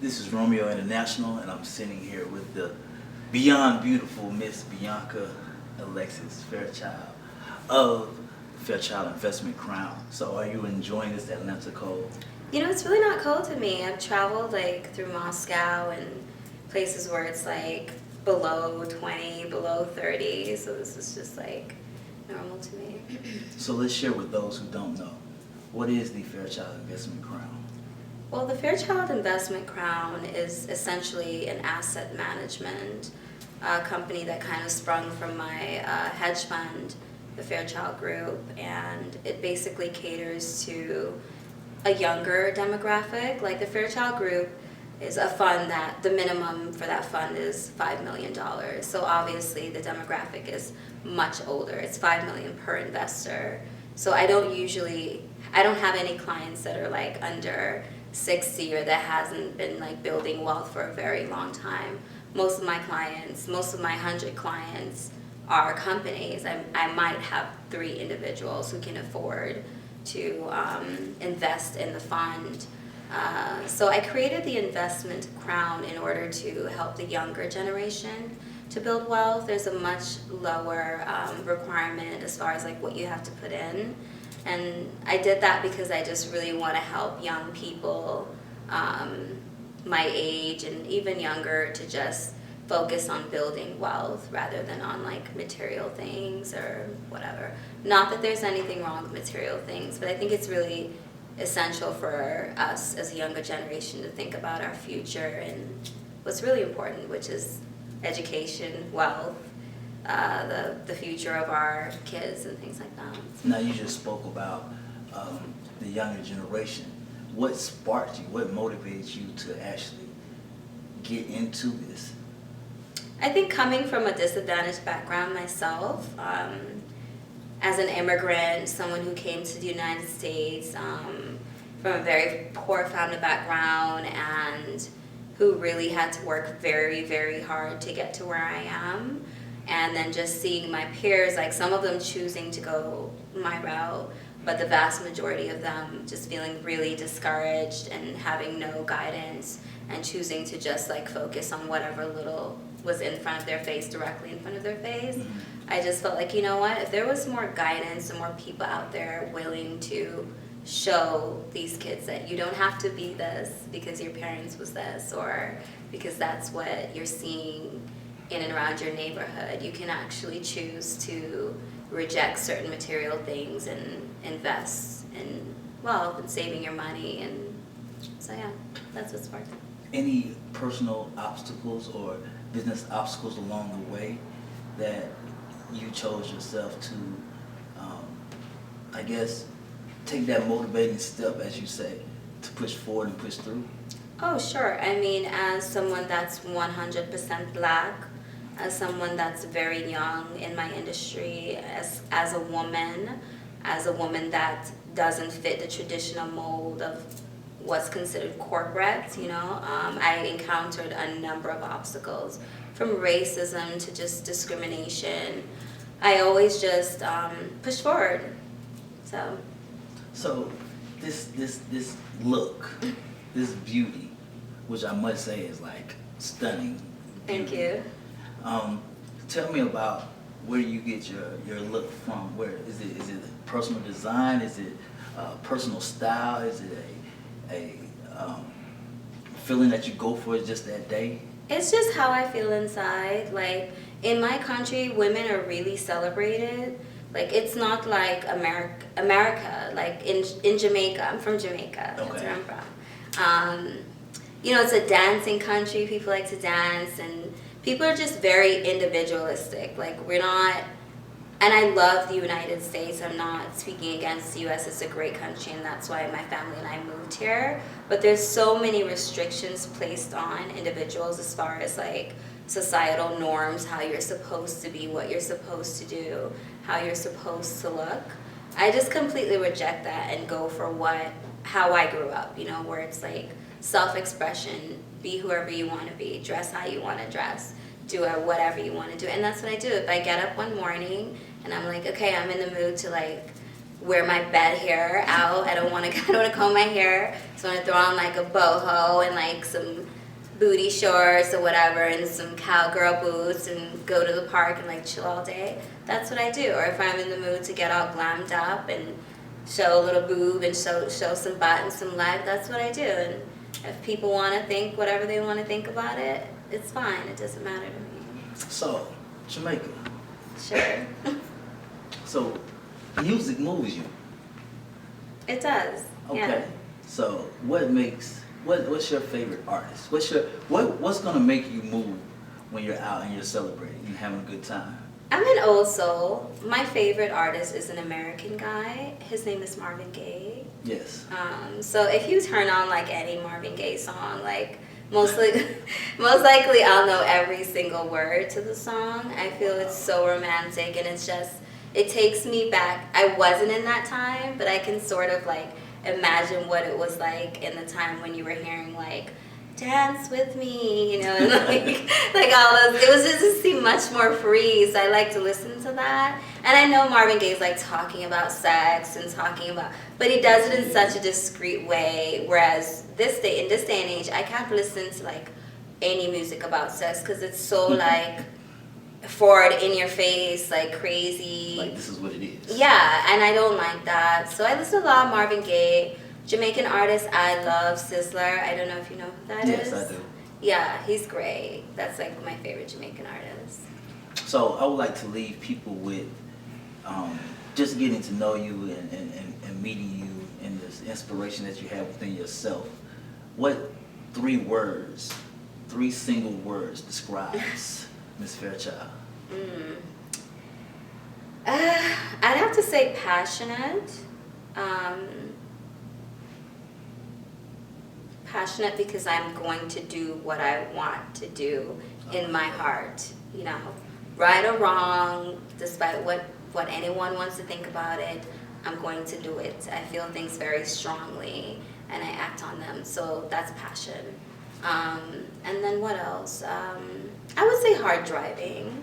This is Romeo International, and I'm sitting here with the beyond beautiful Miss Bianca Alexis Fairchild of Fairchild Investment Crown. So, are you enjoying this Atlanta cold? You know, it's really not cold to me. I've traveled like through Moscow and places where it's like below 20, below 30, so this is just like normal to me. So, let's share with those who don't know, what is the Fairchild Investment Crown? Well, the Fairchild Investment Crown is essentially an asset management company that kind of sprung from my hedge fund, the Fairchild Group, and it basically caters to a younger demographic. Like the Fairchild Group is a fund that the minimum for that fund is $5 million. So obviously the demographic is much older. It's $5 million per investor. So I don't have any clients that are like under 60 or that hasn't been like building wealth for a very long time. Most of my clients, most of my 100 clients are companies. I might have 3 individuals who can afford to invest in the fund. So I created the investment crown in order to help the younger generation to build wealth. There's a much lower requirement as far as like what you have to put in. And I did that because I just really want to help young people my age and even younger to just focus on building wealth rather than on like material things or whatever. Not that there's anything wrong with material things, but I think it's really essential for us as a younger generation to think about our future and what's really important, which is education, wealth, the future of our kids and things like that. Now, you just spoke about the younger generation. What sparked you? What motivates you to actually get into this? I think coming from a disadvantaged background myself, as an immigrant, someone who came to the United States from a very poor family background and who really had to work very, very hard to get to where I am. And then just seeing my peers, like some of them choosing to go my route, but the vast majority of them just feeling really discouraged and having no guidance and choosing to just like focus on whatever little was in front of their face, directly in front of their face. I just felt like, you know what, if there was more guidance and more people out there willing to show these kids that you don't have to be this because your parents was this or because that's what you're seeing in and around your neighborhood. You can actually choose to reject certain material things and invest in wealth and saving your money. And so yeah, that's what sparked it. Any personal obstacles or business obstacles along the way that you chose yourself to, I guess, take that motivating step, as you say, to push forward and push through? Oh, sure. I mean, as someone that's 100% Black, as someone that's very young in my industry, as a woman that doesn't fit the traditional mold of what's considered corporate, you know, I encountered a number of obstacles, from racism to just discrimination. I always just push forward. So this look, this beauty, which I must say is like stunning. Thank you. Tell me about where you get your look from. Where is it? Is it personal design? Is it personal style? Is it a feeling that you go for just that day? It's just how I feel inside. Like in my country, women are really celebrated. Like it's not like America. Like in Jamaica, I'm from Jamaica. Okay. That's where I'm from. You know, it's a dancing country. People like to dance, and people are just very individualistic. Like we're not. And I love the United States. I'm not speaking against the U.S. It's a great country, and that's why my family and I moved here. But there's so many restrictions placed on individuals as far as like societal norms, how you're supposed to be, what you're supposed to do, how you're supposed to look. I just completely reject that and go for how I grew up, you know, where it's like self-expression, be whoever you want to be, dress how you want to dress, do whatever you want to do. And that's what I do. If I get up one morning and I'm like, okay, I'm in the mood to like wear my bed hair out. I don't want to comb my hair, so I want to throw on like a boho and like some booty shorts or whatever and some cowgirl boots and go to the park and like chill all day. That's what I do. Or if I'm in the mood to get all glammed up and show a little boob and show some butt and some leg, that's what I do. And if people want to think whatever they want to think about it, it's fine. It doesn't matter to me. So, Jamaica. Sure. So, music moves you. It does. Okay. Yeah. So, what's your favorite artist? What's gonna make you move when you're out and you're celebrating and having a good time? I'm an old soul. My favorite artist is an American guy. His name is Marvin Gaye. Yes. So if you turn on like any Marvin Gaye song, like most likely I'll know every single word to the song. I feel it's so romantic, and it takes me back. I wasn't in that time, but I can sort of like imagine what it was like in the time when you were hearing like dance with me, you know, and like all those. It was just seemed much more free, so I like to listen to that. And I know Marvin Gaye's like talking about sex and but he does it in such a discreet way. Whereas in this day and age, I can't listen to like any music about sex because it's so like forward in your face, like crazy. Like this is what it is. Yeah, and I don't like that. So I listen to a lot of Marvin Gaye. Jamaican artist, I love Sizzler. I don't know if you know who that is. Yes, I do. Yeah, he's great. That's like my favorite Jamaican artist. So I would like to leave people with just getting to know you and meeting you and this inspiration that you have within yourself. What three single words describes Miss Fairchild? I'd have to say passionate. Passionate because I'm going to do what I want to do in my heart, you know, right or wrong, despite what anyone wants to think about it, I'm going to do it. I feel things very strongly and I act on them, so that's passion. And then what else? I would say hard driving.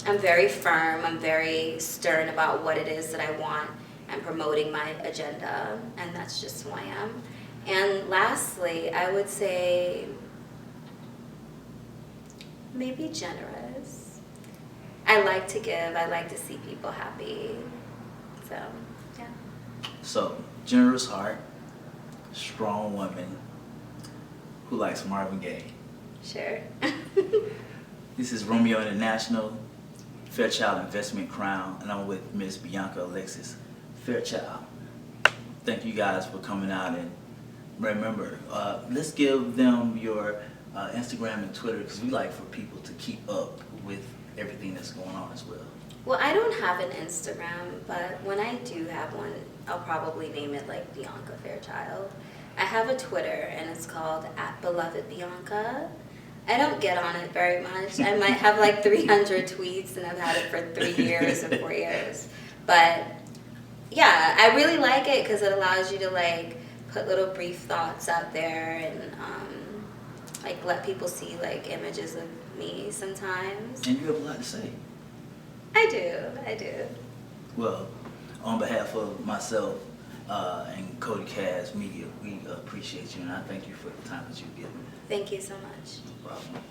I'm very firm, I'm very stern about what it is that I want and promoting my agenda, and that's just who I am. And lastly, I would say maybe generous. I like to give. I like to see people happy. So, yeah. So, generous heart, strong woman who likes Marvin Gaye. Sure. This is Romeo International, Fairchild Investment Crown, and I'm with Miss Bianca Alexis Fairchild. Thank you guys for coming out, and remember, let's give them your Instagram and Twitter, because we like for people to keep up with everything that's going on as well. Well, I don't have an Instagram, but when I do have one, I'll probably name it like Bianca Fairchild. I have a Twitter, and it's called @BelovedBianca. I don't get on it very much. I might have like 300 tweets, and I've had it for 3 years or 4 years. But yeah, I really like it because it allows you to like put little brief thoughts out there and like let people see like images of me sometimes. And you have a lot to say. I do. Well, on behalf of myself and Cody Cass Media, we appreciate you, and I thank you for the time that you've given. Thank you so much. No problem.